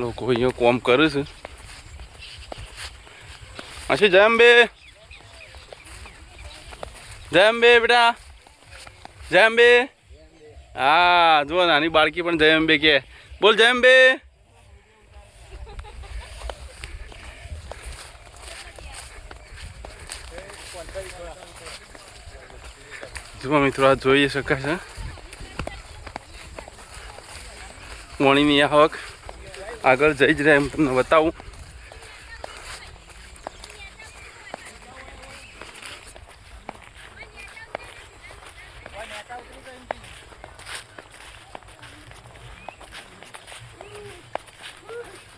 લોકો અહીંયા કોમ કરે છે. અચ્છા જય અંબે. જય અંબે બેટા, જય અંબે. હા જુઓ નાની બાળકી પણ જય અંબે કે. બોલ જય અંબે. જુઓ મિત્રો, આ જોઈ શકાય છે પાણીની આવક. આગળ જઈ જ રહ્યા એમ તમને બતાવું.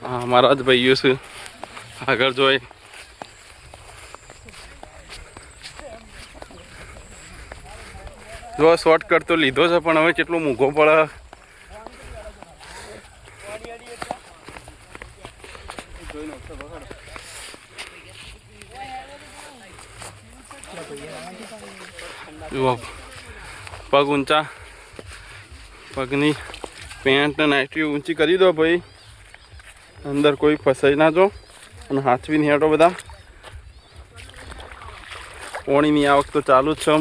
હા, મારા જ ભાઈઓ છે આગળ જોઈ. જો શોર્ટકટ તો લીધો છે પણ હવે કેટલો મૂઘો પડે. જુઓ પગ ઊંચા, પગની પેન્ટ ને નાઇટી ઊંચી કરી દો ભાઈ, અંદર કોઈ ફસાઈ ના જો, અને હાથવી નહીં હેઠો બધા. પાણીની આવક તો ચાલુ જ છે.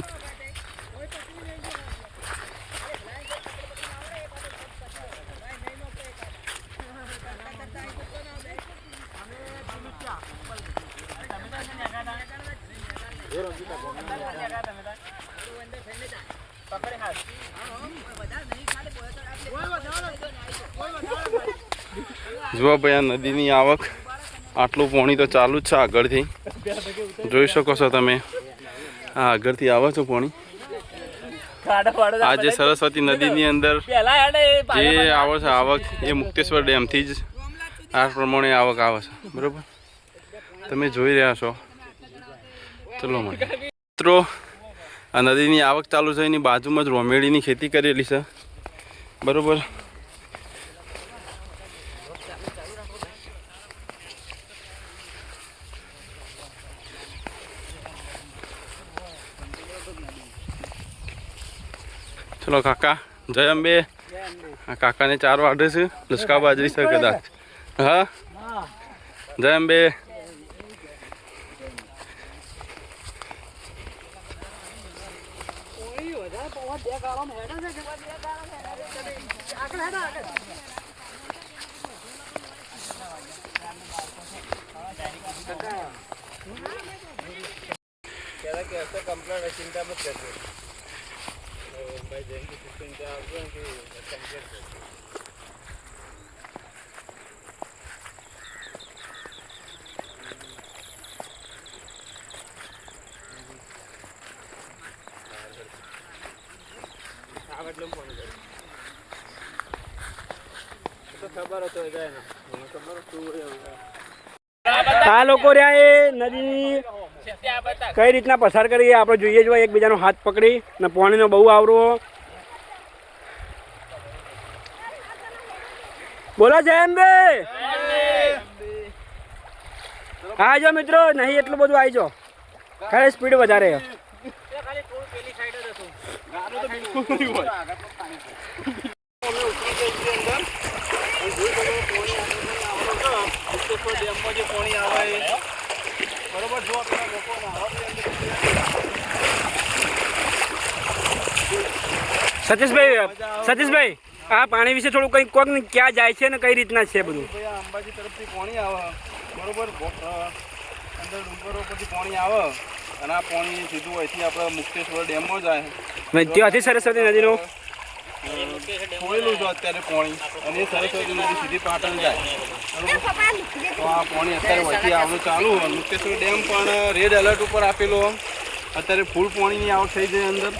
જુઓ ભાઈ, આ નદીની આવક, આટલું પાણી તો ચાલુ જ છે આગળથી. જોઈ શકો છો તમે, આ આગળથી આવે છે પાણી. આ જે સરસ્વતી નદીની અંદર જે આવે છે આવક, એ મુક્તેશ્વર ડેમથી જ આ પ્રમાણે આવક આવે છે. બરાબર, તમે જોઈ રહ્યા છો. ચલો મિત્રો, આ નદીની આવક ચાલુ છે, એની બાજુમાં જ રોમેડીની ખેતી કરેલી છે. બરાબર, ચલો કાકા, જય અંબે. આ કાકાને 4 વાઢે છે, લસકા બાજરી છે કદાચ. હા, જય અંબે. ચિંતા મત કરજો ભાઈ, જેમ કે ચિંતા આવજો કે કમ્પ્લીટ ખબર હતો જાય ને ખબર આ લોકો રહ્યા એ નદી કઈ રીતના પસાર કરીએ આપણે જોઈએ જ હોય. એકબીજાનો હાથ પકડી ને પાણીનો બહુ આવરો. બોલો જય અંબે. હા જો મિત્રો, નહીં એટલું બધું આવી જાઓ, ખાલી સ્પીડ વધારે. સતીશભાઈ, આ પાણી વિશે થોડું કંઈક કોક ને ક્યાં જાય છે ને કઈ રીતના છે બધું? અંબાજી તરફથી પાણી આવે, બરોબર, અંદર ડુંગરો પરથી પાણી આવે, અને આ પાણી સીધું અહીંથી આપણે મુક્તેશ્વર ડેમમાં જાય. ત્યાંથી સરસ્વતી નદીનું ખોલેલું છે અત્યારે પાણી, અને એ સરસ્વતી નદી સીધી પાટણ જાય. તો આ પાણી અત્યારે વચ્ચે આવવાનું ચાલુ. મુક્તેશ્વર ડેમ પણ રેડ એલર્ટ ઉપર આપેલો. અત્યારે ફૂલ પાણીની આવક થઈ જાય અંદર.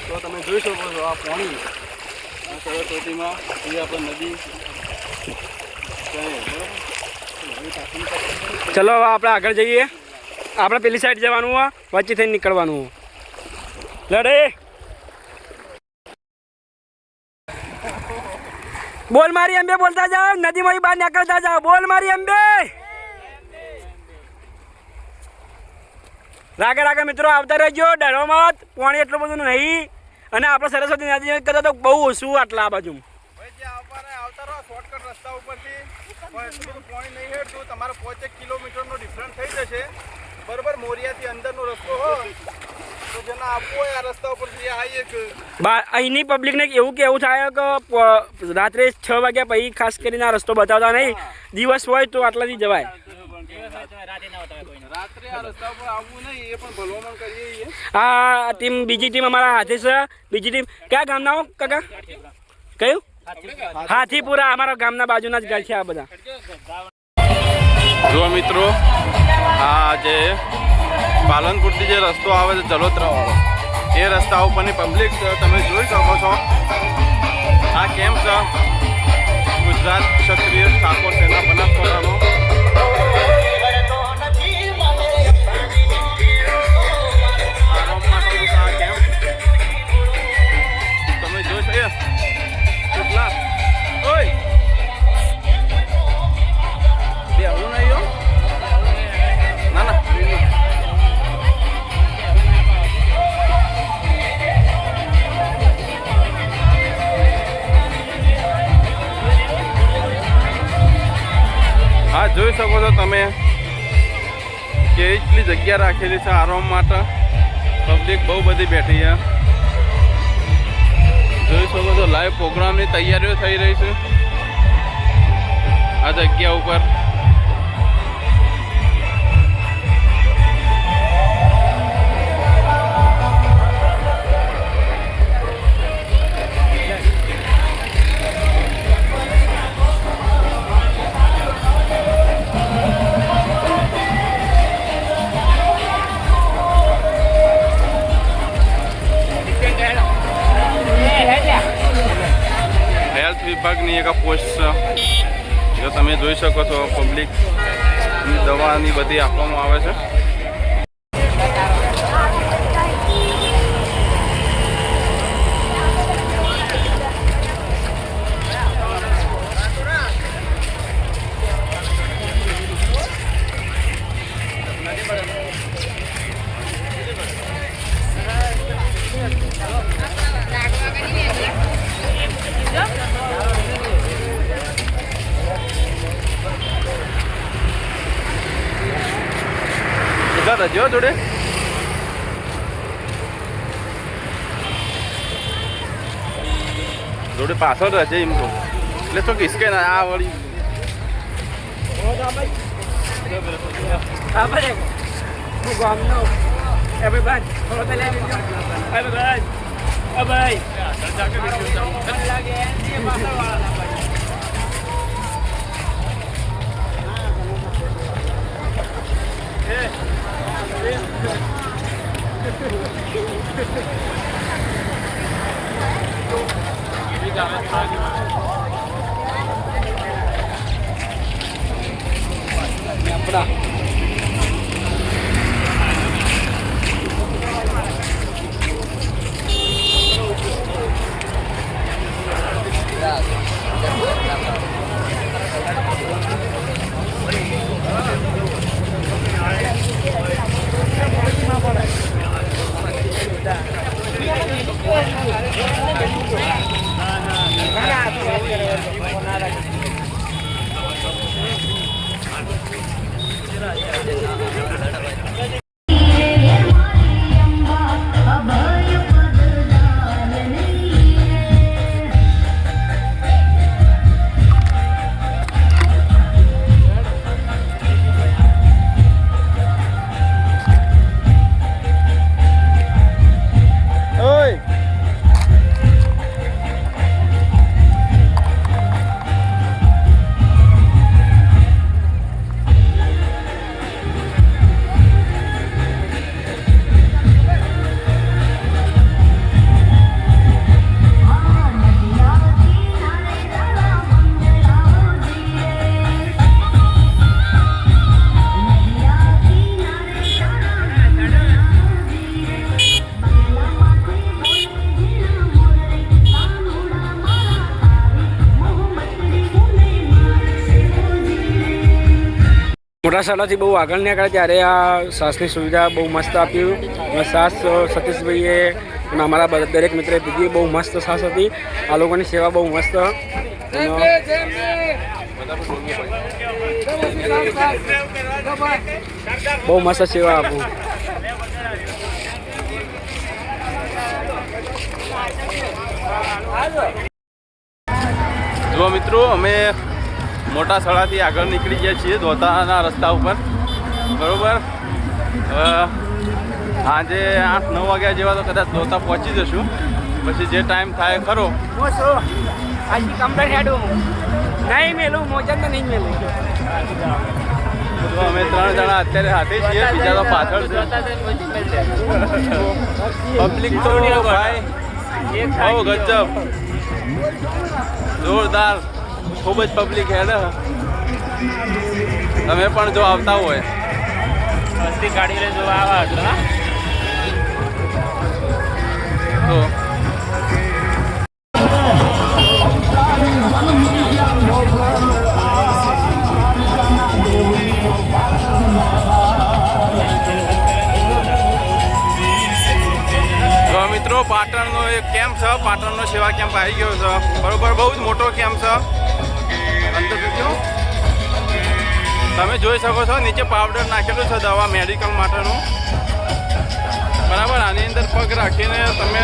તો તમે જોઈ શકો છો આ પાણી આ સરસ્વતીમાં, એ આપણે નદી બરાબર. ચલો હવે આપણે આગળ જઈએ. આપણે પેલી સાઈડ જવાનું હોય, વચ્ચે થઈને નીકળવાનું હોય. લડે બોલ મારી અંબે બોલતા જાઓ, નદીમાંથી બહાર નીકળતા જાઓ. બોલ મારી અંબે. રાગે રાગે મિત્રો આવતા રહેજો, ડરો મત. પાણી એટલું બધું નહીં, અને આપણે સરસ્વતી નદી કરતા તો બહુ ઓછું આટલા આ બાજુ. આવતા રહો શોર્ટકટ રસ્તા ઉપરથી, પણ એટલું બધું પાણી નહીં હેડતું. તમારે 5 કિલોમીટરનો ડિફરન્સ થઈ જશે. બરોબર, મોરિયાથી અંદરનો રસ્તો હોય તો જેને આપવું હોય આ રસ્તા ઉપરથી આવીએ કે અહીંની પબ્લિકને એવું કેવું થાય કે રાત્રે 6 વાગ્યા પછી ખાસ કરીને આ રસ્તો બતાવતા નહીં, દિવસ હોય તો આટલાથી જવાય. રાત્રે આ રસ્તા ઉપર આવવું નહીં, એ પણ ભલામણ કરીએ છીએ. આ ટીમ બીજી ટીમ અમારા હાથે છે. બીજી ટીમ કયા ગામના હો કાકા? કયું? હાથીપુરા. અમારા ગામના બાજુના જ ઘર છે આ બધા. જો મિત્રો, આ જે પાલનપુરથી જે રસ્તો આવે છે જલોત્રા વાળો, એ રસ્તા ઉપરની પબ્લિક તમે જોઈ શકો છો. આ કેમ્પ છે ગુજરાત ક્ષત્રિય ઠાકોર સેના બનાસકાંઠાનો. આ કેમ્પ તમે જોઈ શકો કેટલા ઓય બેહું નહીં હો. ના ના હા, જોઈ શકો છો તમે કે એટલી જગ્યા રાખેલી છે આરામ માટે. પબ્લિક બહુ બધી બેઠી છે. જોઈ શકો છો લાઈવ પ્રોગ્રામની તૈયારીઓ થઈ રહી છે આ જગ્યા ઉપર. હેલ્થ વિભાગની એક પોસ્ટ છે, જો તમે જોઈ શકો છો પબ્લિકની દવાની બધી આપવામાં આવે છે. રજો જોડે જોડે પાછળ રજે એમ તો એટલે તો કિસકે ના આ વળી મોટાસાડાથી બહુ આગળ નીકળ્યા ત્યારે આ શ્વાસની સુવિધા બહુ મસ્ત આપ્યું. અને શ્વાસ સતીશભાઈએ અને અમારા દરેક મિત્રએ પીધી. બહુ મસ્ત શ્વાસ હતી. આ લોકોની સેવા બહુ મસ્ત. બહુ મસ્ત સેવા આપું. જો મિત્રો અમે મોટા સળાથી આગળ નીકળી ગયા છીએ ધોતાના રસ્તા ઉપર બરોબર. આજે 8-9 વાગ્યા જેવા તો કદાચ ધોતા પહોંચી જશું. પછી જે ટાઈમ થાય ખરો આજી કમ્પ્લેટ હેડું નહીં મેલું મોજન તો નહીં મેલું. તો અમે 3 જણા અત્યારે હાથે છીએ, બીજા તો પાછળ છે. પબ્લિક તો ભાઈ બહુ ગજબ જોરદાર, ખૂબ જ પબ્લિક હેડ. તમે પણ જો આવતા હોય ગાડી લઈને જોવા આવા તો મિત્રો પાટણનો એક કેમ્પ છે, પાટણનો સેવા કેમ્પ આવી ગયો છે બરોબર. બહુ જ મોટો કેમ્પ છે. અંદર જોજો તમે જોઈ શકો છો નીચે પાવડર નાખેલું છે દવા મેડિકલ માટેનું બરાબર. આની અંદર પગ રાખીને તમે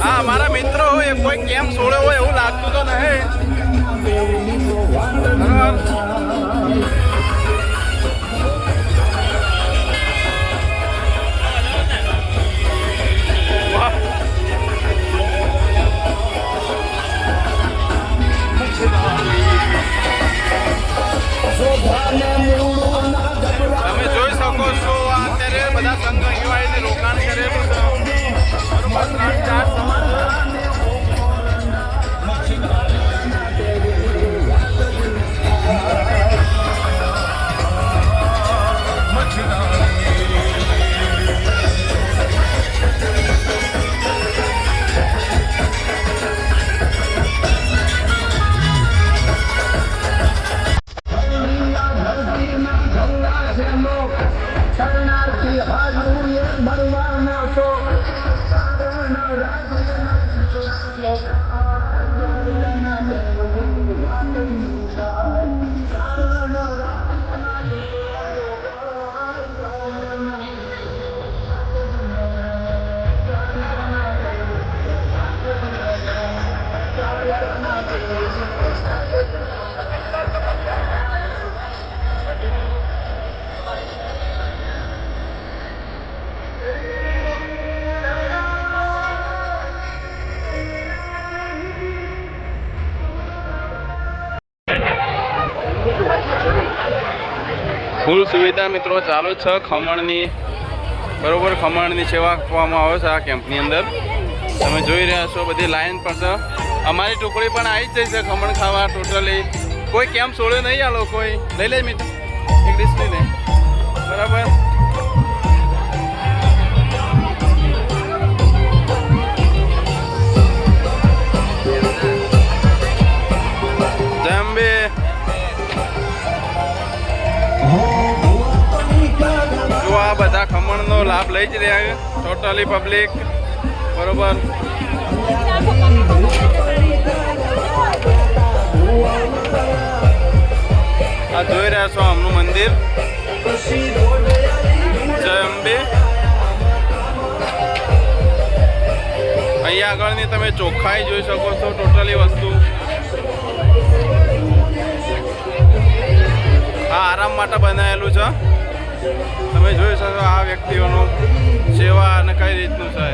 હા મારા મિત્રો હોય કોઈ કેમ્પ છોડ્યો હોય એવું લાગતું તો નહીં બરાબર. તમે જોઈ શકો છો અત્યારે બધા સંઘ યુવાઈને રોકાણ કરેલું છે બરોબર. 3-4 ફૂલ સુવિધા મિત્રો ચાલુ જ છે ખમણની બરોબર. ખમણની સેવા આપવામાં આવે છે આ કેમ્પની અંદર. તમે જોઈ રહ્યા છો બધી લાઈન પણ છે. અમારી ટુકડી પણ આવી જ જશે ખમણ ખાવા. ટોટલી કોઈ કેમ્પ છોડ્યો નહીં. આ લોકોએ લઈ લે મિત્રો એક ડીશ લઈ લે બરાબર. જમ્બે જો આ બધા ખમણનો લાભ લઈ જ રહ્યા ટોટલી પબ્લિક બરોબર. આ જોઈ રહ્યા છો આમનું મંદિર જય અંબે. અહીંયા આગળની તમે ચોખ્ખાઈ જોઈ શકો છો ટોટલી વસ્તુ. આ આરામ માટે બનાવેલું છે. તમે જોઈ શકો આ વ્યક્તિઓનું સેવા અને કઈ રીતનું છે.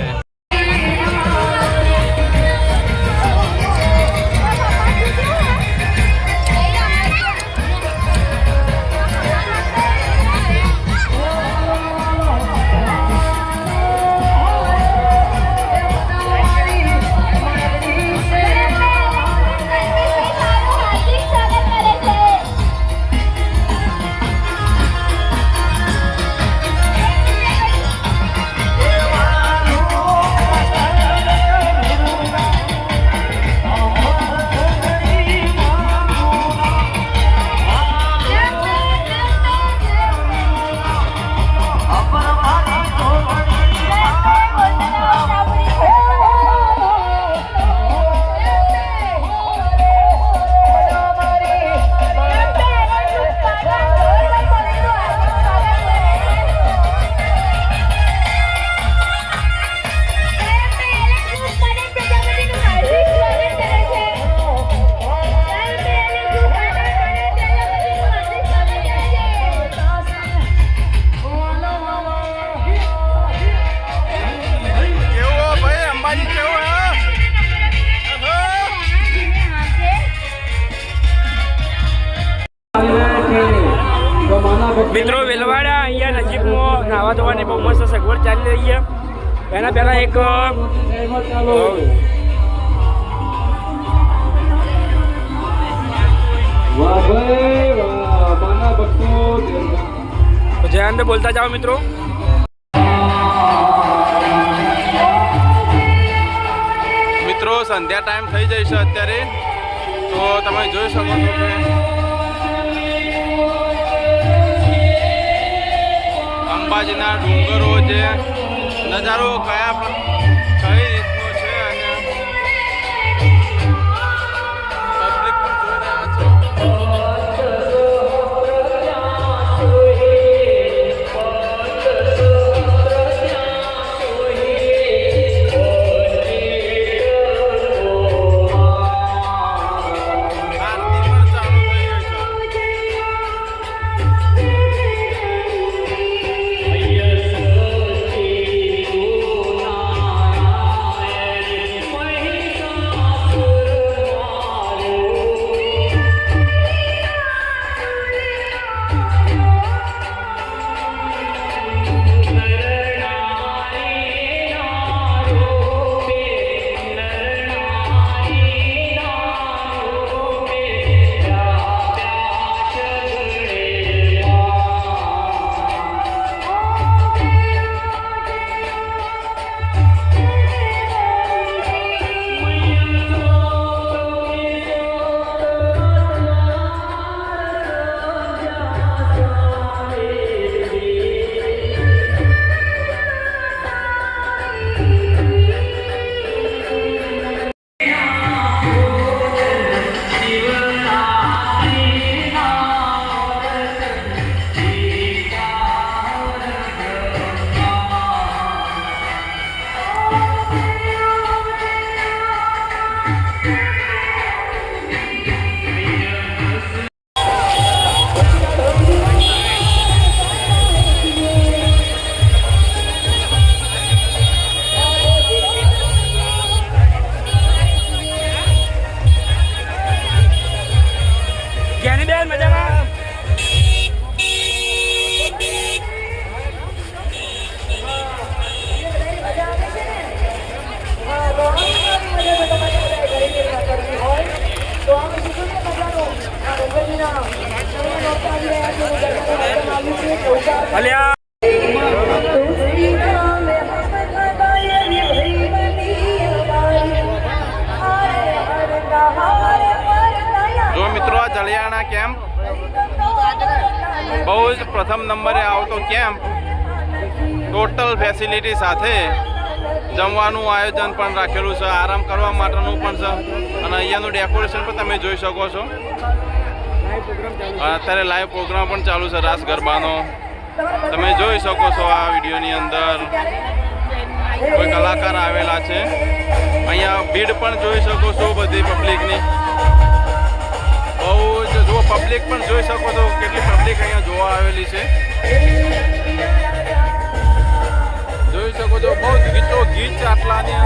આવવા જવાની બહુ મસ્ત સગવડ ચાલી રહી છે. એના પહેલાં એક જયંત બોલતા જાઓ મિત્રો. મિત્રો સંધ્યા ટાઈમ થઈ જાય છે અત્યારે, તો તમે જોઈ શકો છો કે અંબાજીના ડુંગરો જે નજારો કઈ રીતનો છે અને પબ્લિક પણ જોઈ રહ્યા છે. આરતી પણ ચાલુ થઈ ગઈ છે. જ્ઞાનીબેન મજામાં? અલ્યા જો મિત્રો આ જલિયાણા કેમ્પ બહુ જ પ્રથમ નંબરે આવતો કેમ્પ, ટોટલ ફેસિલિટી સાથે જમવાનું આયોજન પણ રાખેલું છે, આરામ કરવા માટેનું પણ છે અને અહીંયાનું ડેકોરેશન પણ તમે જોઈ શકો છો. અત્યારે લાઈવ પ્રોગ્રામ પણ ચાલુ છે રાસ ગરબાનો, તમે જોઈ શકો છો આ વિડીયોની અંદર. કોઈ કલાકાર આવેલા છે, અહીંયા ભીડ પણ જોઈ શકો છો બધી પબ્લિકની. બહુ જ જો પબ્લિક પણ જોઈ શકો છો કેટલી પબ્લિક અહીંયા જોવા આવેલી છે. જોઈ શકો છો બહુ જ ગીચો ગીચ આટલાની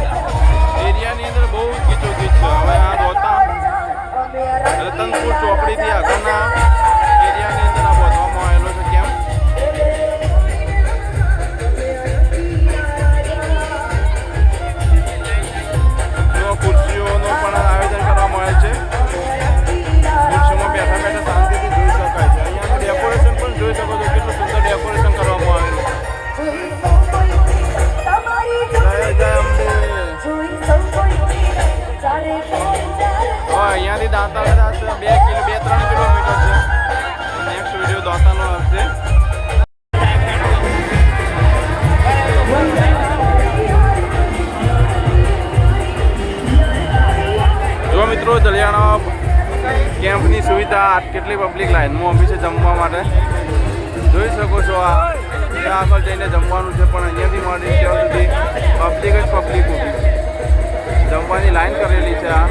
એરિયાની અંદર બહુ જ ગીચો ગીચ છે. હવે આ રોતા રતનપુર ચોકડીથી આગળના એરિયાની અંદર આ બાંધવામાં આવેલો છે કેમ્પ. ખુરશીઓનું પણ આયોજન કરવામાં આવે છે. ખુરશીઓમાં બેઠા બેઠા શાંતિથી જોઈ શકાય છે. અહીંયાનું ડેકોરેશન પણ જોઈ શકો છો કેટલું સુંદર ડેકોરેશન કરવામાં આવેલું છે. જય જય અંબે. અહીંયાથી દાંતા 2-3 કિલોમીટર છે. નેક્સ્ટ વિડીયો દાંતાનો આવશે. જો મિત્રો જલિયાણા કેમ્પની સુવિધા કેટલી પબ્લિક લાઈનમાં ઊભી છે જમવા માટે જોઈ શકો છો. ત્યાં આગળ જઈને જમવાનું છે પણ અહીંયાથી માંડી ત્યાં સુધી પબ્લિક જ પબ્લિક ઊભી છે, જમવાની લાઈન કરેલી છે. આ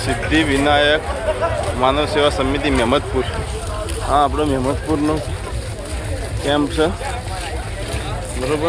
સિદ્ધિ વિનાયક માનવ સેવા સમિતિ મહેમદપુર. હા, આપણો મહેમદપુરનો કેમ્પ છે, બરોબર.